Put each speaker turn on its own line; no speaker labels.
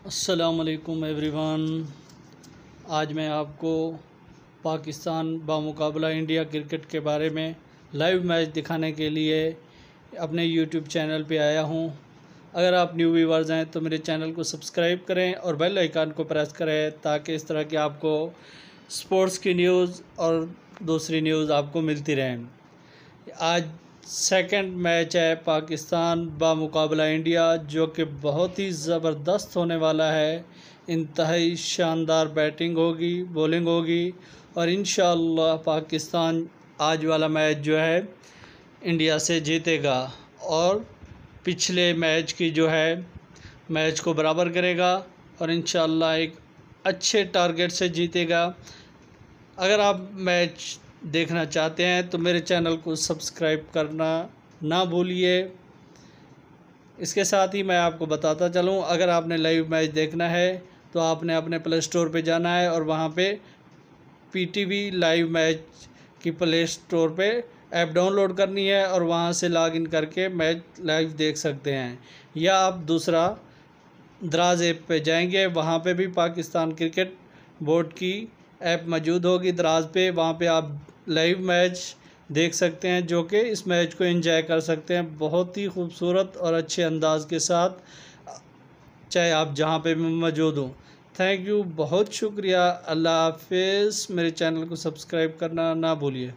अस्सलामुअलैकुम एवरीवन। आज मैं आपको पाकिस्तान बामुकाबला इंडिया क्रिकेट के बारे में लाइव मैच दिखाने के लिए अपने यूट्यूब चैनल पे आया हूँ। अगर आप न्यू व्यूअर्स हैं तो मेरे चैनल को सब्सक्राइब करें और बेल आइकन को प्रेस करें ताकि इस तरह की आपको स्पोर्ट्स की न्यूज़ और दूसरी न्यूज़ आपको मिलती रहें। आज सेकंड मैच है पाकिस्तान बामुकाबला इंडिया, जो कि बहुत ही ज़बरदस्त होने वाला है। इंतहाई शानदार बैटिंग होगी, बॉलिंग होगी और इंशाअल्लाह पाकिस्तान आज वाला मैच जो है इंडिया से जीतेगा और पिछले मैच की जो है मैच को बराबर करेगा और इंशाअल्लाह एक अच्छे टारगेट से जीतेगा। अगर आप मैच देखना चाहते हैं तो मेरे चैनल को सब्सक्राइब करना ना भूलिए। इसके साथ ही मैं आपको बताता चलूं, अगर आपने लाइव मैच देखना है तो आपने अपने प्ले स्टोर पे जाना है और वहां पे पीटीवी लाइव मैच की प्ले स्टोर पे ऐप डाउनलोड करनी है और वहां से लॉगिन करके मैच लाइव देख सकते हैं। या आप दूसरा दराज ऐप पे जाएंगे, वहां पे भी पाकिस्तान क्रिकेट बोर्ड की ऐप मौजूद होगी दराज पे, वहाँ पे आप लाइव मैच देख सकते हैं, जो कि इस मैच को एंजॉय कर सकते हैं बहुत ही खूबसूरत और अच्छे अंदाज के साथ, चाहे आप जहाँ पे भी मौजूद हों। थैंक यू, बहुत शुक्रिया। अल्लाह हाफिज़। मेरे चैनल को सब्सक्राइब करना ना भूलिए।